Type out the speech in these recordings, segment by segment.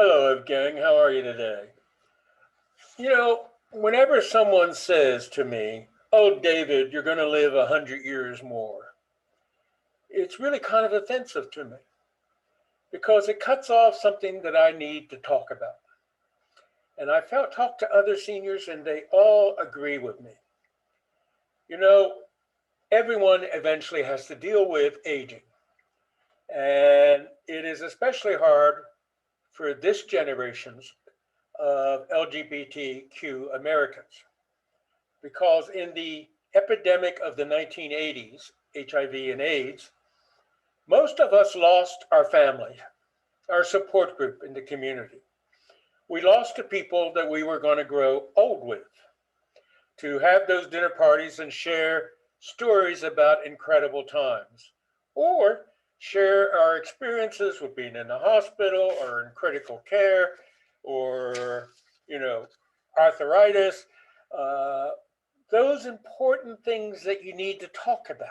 Hello, gang. How are you today? Whenever someone says to me, "Oh, David, you're going to live 100 years more," it's really kind of offensive to me because it cuts off something that I need to talk about. And I felt talk to other seniors, and they all agree with me. You know, everyone eventually has to deal with aging, and it is especially hard for this generation's of LGBTQ Americans. Because in the epidemic of the 1980s, HIV and AIDS, most of us lost our family, our support group in the community. We lost the people that we were going to grow old with, to have those dinner parties and share stories about incredible times, or share our experiences with being in the hospital or in critical care or, you know, arthritis. Uh, those important things that you need to talk about,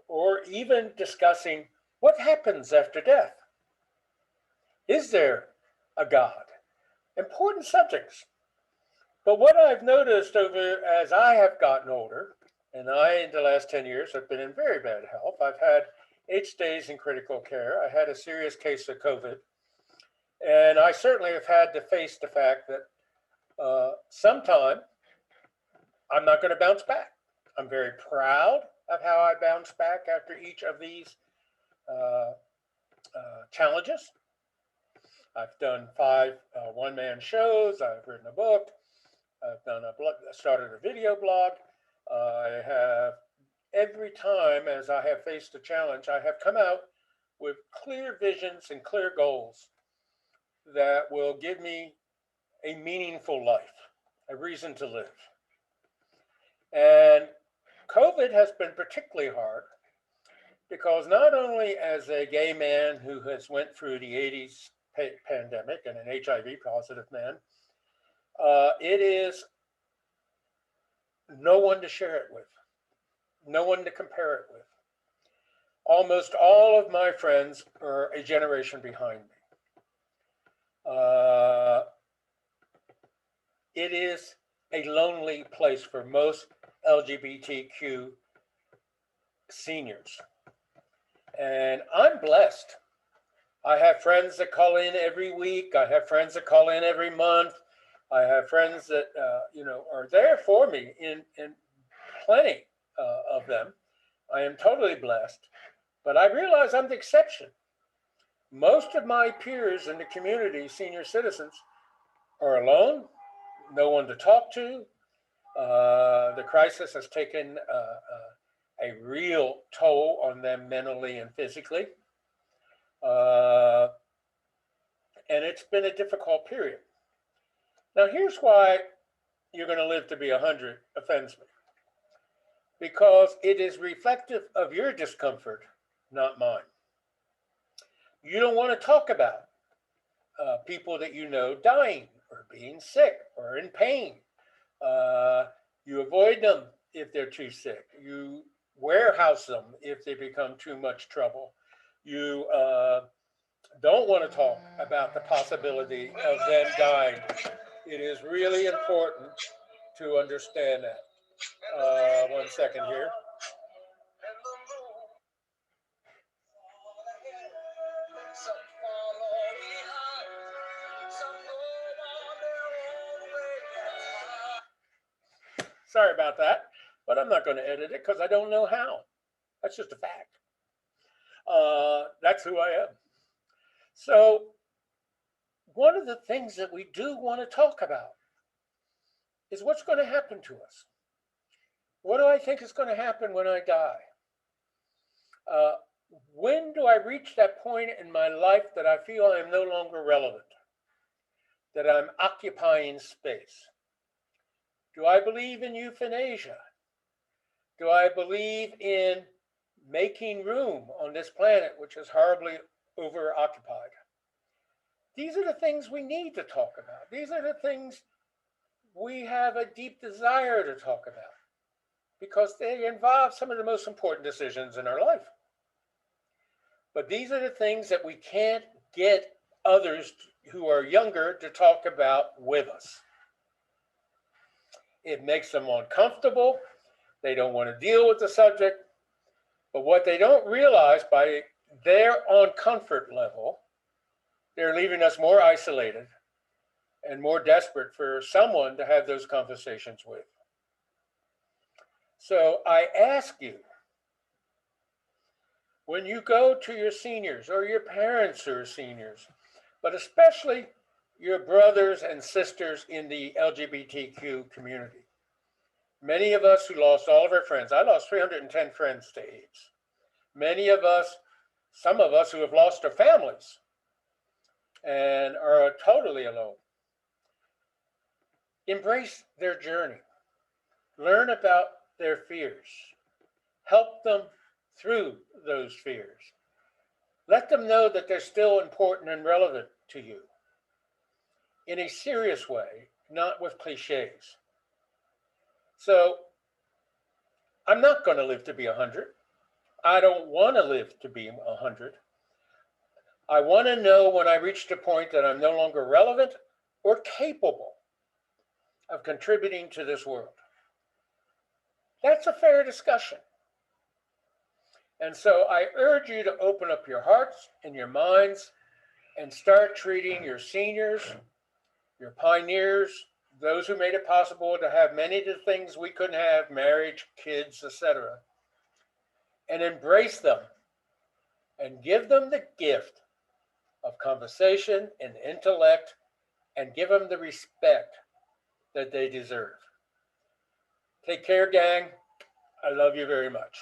or even discussing what happens after death. Is there a God? Important subjects. But what I've noticed over as I have gotten older, and I, in the last 10 years, have been in very bad health. I've had 8 days in critical care. I had a serious case of COVID. And I certainly have had to face the fact that sometime I'm not going to bounce back. I'm very proud of how I bounced back after each of these uh, challenges. I've done 5 one-man shows. I've written a book. I've done started a video blog. I have every time as I have faced a challenge, I have come out with clear visions and clear goals that will give me a meaningful life, a reason to live. And COVID has been particularly hard because not only as a gay man who has went through the 80s pandemic and an HIV positive man, it is no one to share it with, no one to compare it with. Almost all of my friends are a generation behind me. It is a lonely place for most LGBTQ seniors. And I'm blessed. I have friends that call in every week. I have friends that call in every month. I have friends that are there for me in plenty of them. I am totally blessed, but I realize I'm the exception. Most of my peers in the community, senior citizens, are alone, no one to talk to. The crisis has taken a real toll on them mentally and physically. Uh, and it's been a difficult period. Now, here's why you're going to live to be 100 offends me. Because it is reflective of your discomfort, not mine. You don't want to talk about people that you know dying or being sick or in pain. Uh, you avoid them if they're too sick. You warehouse them if they become too much trouble. You don't want to talk about the possibility of them dying. It is really important to understand that. 1 second here. Sorry about that, but I'm not going to edit it because I don't know how. That's just a fact. That's who I am. So, one of the things that we do want to talk about is what's going to happen to us. What do I think is going to happen when I die? Uh, when do I reach that point in my life that I feel I am no longer relevant, that I'm occupying space? Do I believe in euthanasia? Do I believe in making room on this planet, which is horribly overoccupied? These are the things we need to talk about. These are the things we have a deep desire to talk about because they involve some of the most important decisions in our life. But these are the things that we can't get others who are younger to talk about with us. It makes them uncomfortable. They don't want to deal with the subject. But what they don't realize, by their uncomfort level, they're leaving us more isolated and more desperate for someone to have those conversations with. So I ask you, when you go to your seniors or your parents who are seniors, but especially your brothers and sisters in the LGBTQ community, many of us who lost all of our friends, I lost 310 friends to AIDS. Many of us, some of us who have lost our families and are totally alone. Embrace their journey. Learn about their fears. Help them through those fears. Let them know that they're still important and relevant to you in a serious way, not with cliches. So I'm not going to live to be 100. I don't want to live to be 100. I want to know when I reach a point that I'm no longer relevant or capable of contributing to this world. That's a fair discussion. And so I urge you to open up your hearts and your minds and start treating your seniors, your pioneers, those who made it possible to have many of the things we couldn't have, marriage, kids, etc., and embrace them and give them the gift of conversation and intellect and give them the respect that they deserve. Take care, gang. I love you very much.